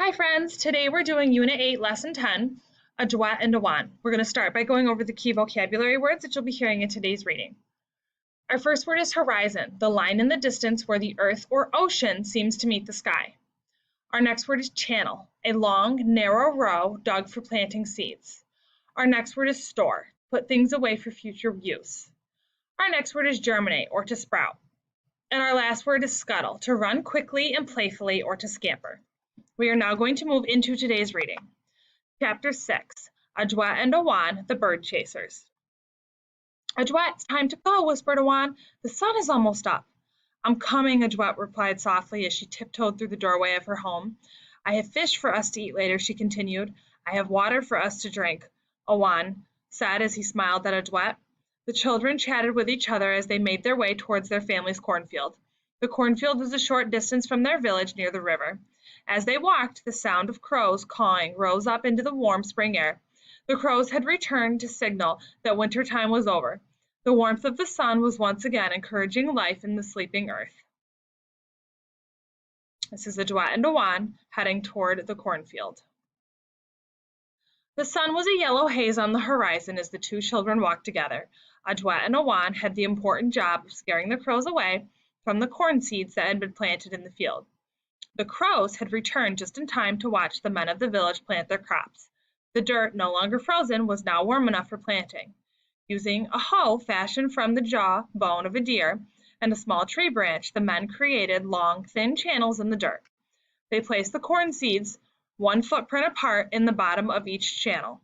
Hi friends, today we're doing Unit 8, Lesson 10, Adoette&Awan. We're going to start by going over the key vocabulary words that you'll be hearing in today's reading. Our first word is horizon, the line in the distance where the earth or ocean seems to meet the sky. Our next word is channel, a long, narrow row dug for planting seeds. Our next word is store, put things away for future use. Our next word is germinate, or to sprout. And our last word is scuttle, to run quickly and playfully or to scamper. We are now going to move into today's reading. Chapter 6, Adoette&Awan, the Bird Chasers. Adoette, it's time to go, whispered Awan. The sun is almost up. I'm coming, Adoette replied softly as she tiptoed through the doorway of her home. I have fish for us to eat later, she continued. I have water for us to drink, Awan said as he smiled at Adoette. The children chatted with each other as they made their way towards their family's cornfield. The cornfield was a short distance from their village near the river. As they walked, the sound of crows cawing rose up into the warm spring air. The crows had returned to signal that winter time was over. The warmth of the sun was once again encouraging life in the sleeping earth. This is Adoette&Awan heading toward the cornfield. The sun was a yellow haze on the horizon as the two children walked together. Adoette&Awan had the important job of scaring the crows away from the corn seeds that had been planted in the field. The crows had returned just in time to watch the men of the village plant their crops. The dirt, no longer frozen, was now warm enough for planting. Using a hoe fashioned from the jaw bone of a deer and a small tree branch, the men created long, thin channels in the dirt. They placed the corn seeds 1 footprint apart in the bottom of each channel.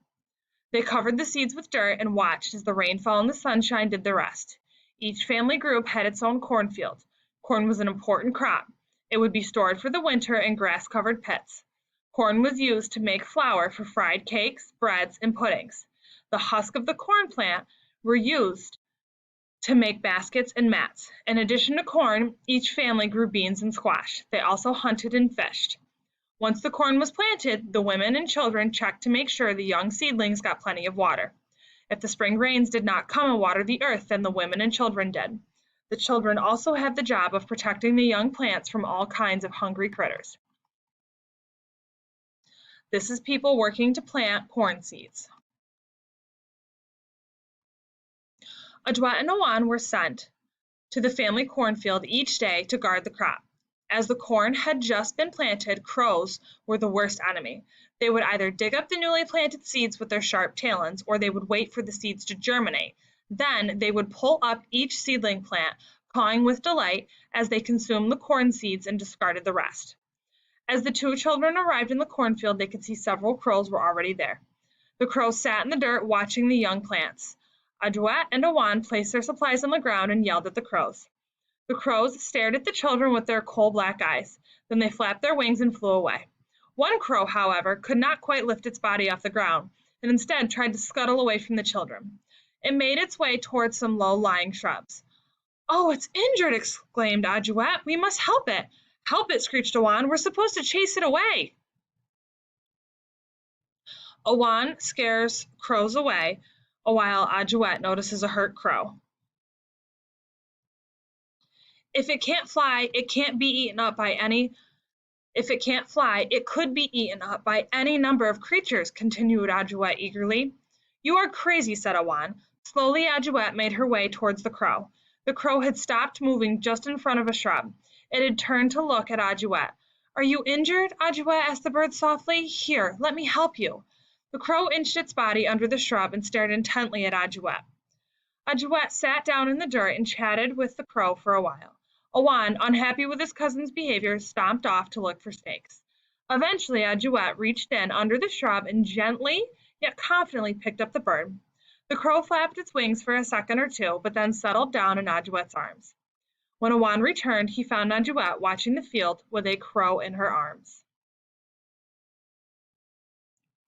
They covered the seeds with dirt and watched as the rainfall and the sunshine did the rest. Each family group had its own cornfield. Corn was an important crop. It would be stored for the winter in grass-covered pits. Corn was used to make flour for fried cakes, breads, and puddings. The husk of the corn plant were used to make baskets and mats. In addition to corn, each family grew beans and squash. They also hunted and fished. Once the corn was planted, the women and children checked to make sure the young seedlings got plenty of water. If the spring rains did not come and water the earth, then the women and children did. The children also had the job of protecting the young plants from all kinds of hungry critters. This is people working to plant corn seeds. Adoette&Awan were sent to the family cornfield each day to guard the crop. As the corn had just been planted, crows were the worst enemy. They would either dig up the newly planted seeds with their sharp talons, or they would wait for the seeds to germinate. Then they would pull up each seedling plant, cawing with delight as they consumed the corn seeds and discarded the rest. As the two children arrived in the cornfield, they could see several crows were already there. The crows sat in the dirt watching the young plants. Adoette&Awan placed their supplies on the ground and yelled at the crows. The crows stared at the children with their coal-black eyes. Then they flapped their wings and flew away. One crow, however, could not quite lift its body off the ground and instead tried to scuttle away from the children. It made its way towards some low-lying shrubs. "Oh, it's injured!" exclaimed Adoette. "We must help it!" "Help it!" screeched Awan. "We're supposed to chase it away!" Awan scares crows away, while Adoette notices a hurt crow. If it can't fly, it can't be eaten up by any... If it can't fly, it could be eaten up by any number of creatures, continued Adoette eagerly. "You are crazy," said Awan. Slowly, Adoette made her way towards the crow. The crow had stopped moving just in front of a shrub. It had turned to look at Adoette. "Are you injured?" Adoette asked the bird softly. "Here, let me help you." The crow inched its body under the shrub and stared intently at Adoette. Adoette sat down in the dirt and chatted with the crow for a while. Awan, unhappy with his cousin's behavior, stomped off to look for snakes. Eventually, Adoette reached in under the shrub and gently, yet confidently picked up the bird. The crow flapped its wings for a second or two, but then settled down in Adoette's arms. When Awan returned, he found Adoette watching the field with a crow in her arms.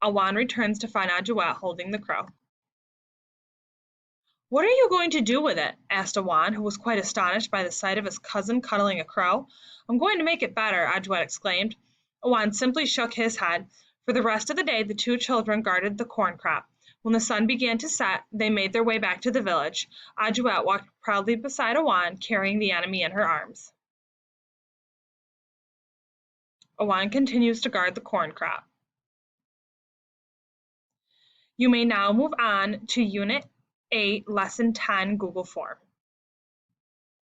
Awan returns to find Adoette holding the crow. "What are you going to do with it?" asked Awan, who was quite astonished by the sight of his cousin cuddling a crow. "I'm going to make it better," Adoette exclaimed. Awan simply shook his head. For the rest of the day, the two children guarded the corn crop. When the sun began to set, they made their way back to the village. Adoette walked proudly beside Awan, carrying the enemy in her arms. Awan continues to guard the corn crop. You may now move on to Unit 8, Lesson 10, Google Forms.